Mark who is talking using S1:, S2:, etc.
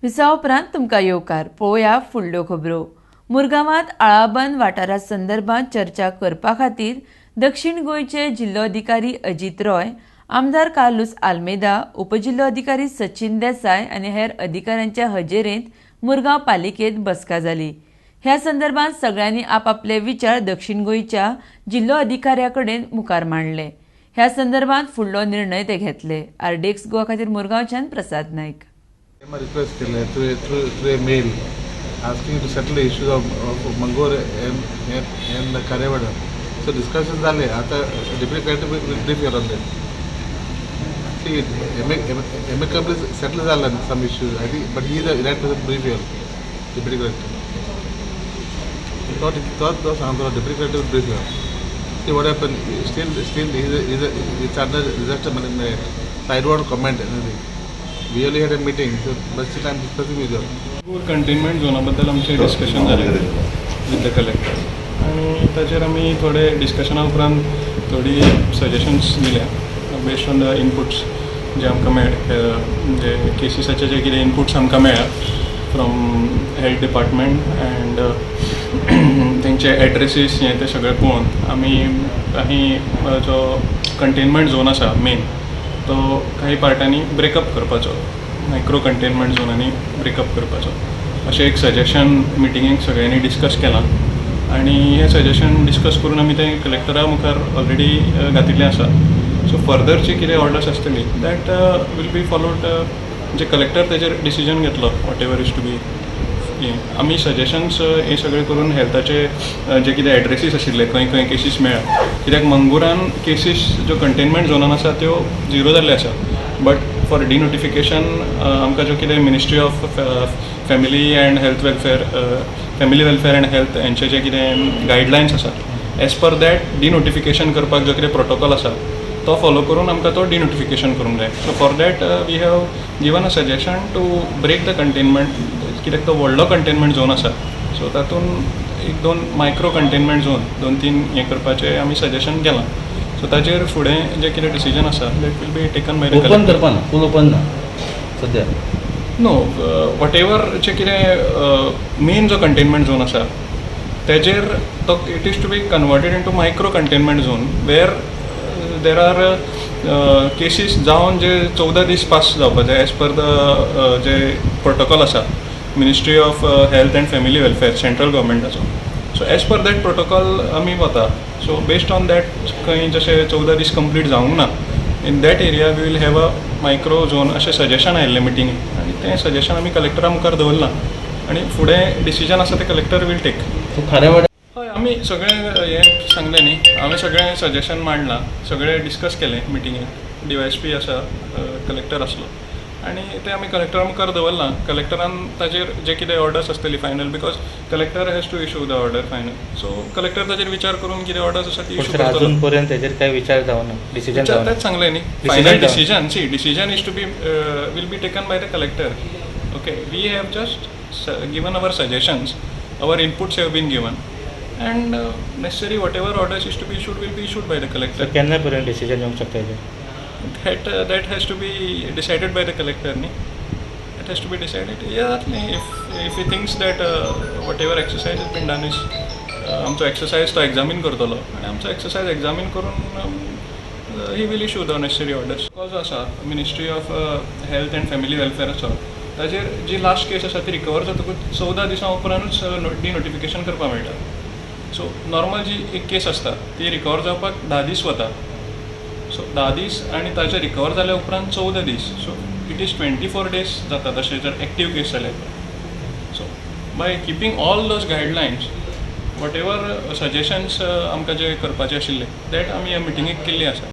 S1: Visa उपरांत तुमकां येवकार पळोवया फुडल्यो खबरो। मुरगांवांत आळाबंद वाठारा संदर्भात चर्चा करपा खातीर दक्षिण गोंयचे जिल्लोधिकारी अजित रॉय, आमदार कार्लोस आल्मेदा, उपजिल्लोधिकारी सचिन देसाय आनी हेर अधिकाऱ्यांच्या हजेरेंत मुरगांव पालिकेंत बसका जाली। ह्या संदर्भात सगळ्यांनी आपापले विचार दक्षिण गोंयच्या जिल्लो अधिकाऱ्या कडेन मुखार मांडले। ह्या संदर्भात फुडलो निर्णय ते घेतले। आरडीएक्स गोवा खातीर मुरगांवच्यान प्रसाद नायक।
S2: I request through a mail asking to settle the issues of Mangor and Karevada. So discussions are there. After deputy collector will brief you on that. See, amicably settles some issues. I think, but he is the right person to brief you, deputy collector. Thought Andhra deputy collector will brief you. See what happened. Still, it's under disaster sideward comment anything. We only had a meeting, so but still I'm discussing with you.
S3: Containment झोनाबद्दल आमचे discussion जालें with the collector आनी ताचेर आमी थोडे डिस्कशना उपरांत थोडी suggestions दिल्या बेस्ड ऑन द इनपुट्स जे आमकां जे केसीसाचे जे कितें इनपुट्स आमकां मेळ्ळा फ्रॉम हेल्थ डिपार्टमेंट एंड तेंचे एड्रेसीस हे ते सगळे पळोवन आमी जो कंटेनमेंट झोन आसा मेन तो काही पार्टांनी ब्रेकअप करपाचो, मायक्रो कंटेनमेंट झोनांनी ब्रेकअप करपाचो अशें एक सजेशन मिटिंगेक सगळ्यांनी डिस्कस केलां आनी हें सजेशन डिस्कस करून आमी तें कलेक्टरा मुखार ऑलरेडी घातिल्लें आसा। सो फर्दर जी कितें ऑर्डर्स आसतली दॅट वील बी फॉलोड जे कलेक्टर तेजेर डिसिजन घेतलो वॉट एवर इज टू बी आमी सजेशन्स हे सगळे करून हेल्थाचे जे कितें एड्रेसीस आशिल्ले खंय केसीस मेळ्ळा कित्याक मंगुरान केसीस ज्यो कंटेनमेंट झोनान आसा त्यो 0 जाल्ले आसा बट फॉर डिनोटिफिकेशन आमकां ज्यो कितें ministry of family end health welfare family welfare end health हेंचे जे कितें गायडलायन्स आसा एज पर दॅट डिनोटिफिकेशन करपाक जो कितें प्रोटोकॉल आसा तो फॉलो करून आमकां तो डिनोटिफिकेशन करूंक जाय। So for that we have given a suggestion to break the containment कित्याक तो व्हडलो कंटेनमेंट झोन आसा सो तातूंत 1-2 मायक्रो कंटेनमेंट झोन 2-3 हें करपाचें आमी सजेशन केलां। सो ताचेर फुडें जे कितें डिसिजन आसा that will be taken by the
S4: open करपा ना फूल ओपन ना सद्या
S3: नो वॉट एवर जे कितें मेन जो कंटेनमेंट झोन आसा तेजेर तो it is to be converted into micro containment zone where there are cases जावन जे 14 दीस पास जावपा जाय एज पर द जे प्रोटोकॉल आसा ministry of health and family welfare central गव्हर्मेंटाचो। So as per that protocol आमी वता। सो बेस्ड ऑन दॅट खंय जशें 14 दीस कंप्लीट जावंक ना in that area we will have a micro zone अशें सजेशन आयिल्लें मिटिंगेक आनी तें सजेशन आमी कलेक्टरा मुखार दवरलां आनी फुडें डिसिजन आसा तें कलेक्टर वील टेक। हय आमी सगळें हें सांगलें न्ही आमी सगळें सजेशन मांडलां सगळें डिस्कस केलें मिटिंगेक DYSP आसा कलेक्टर आसलो आनी तें आमी कलेक्टरा मुखार दवरलां। कलेक्टरान ताचेर जे कितें ऑर्डर्स आसतली final because collector has to issue the order final so collector ताचेर विचार करून कितें ऑर्डर्स आसा ती इशू करतलो।
S4: अजून पर्यंत तेजेर काय विचार जावना डिसिजन जावना
S3: तेच सांगलें न्ही final decision decision is to be will be taken by the collector. Okay we have just given our suggestions our inputs have been given and necessary whatever orders is to be issued will be issued by the collector.
S4: So केन्ना पर्यंत decision येवंक शकता हेजेर
S3: that has to be decided by the collector न्ही it has to be decided if he thinks that whatever exercise has been done is आमचो exercise तो examine करतलो आनी आमचो एक्सरसाइज एग्जामीन करून he will issue the necessary orders. Because आसा ministry of health and family वेलफेअराचो ताचेर जी लास्ट केस आसा ती रिकवर जातकूच 14 दिसां उपरांतूच डिनोटिफिकेशन करपाक मेळटा। सो नॉर्मल जी एक केस आसता ती रिकवर जावपाक 10 दीस वता। सो 10 दीस आनी ताचे रिकवर जाल्या उपरांत 14 दीस सो इट इज 24 डेज जाता तशें जर एक्टीव केस जाले। So by keeping all those guidelines whatever suggestions आमकां जे करपाचे आशिल्ले दॅट आमी ह्या मिटिंगेक केल्ली आसा।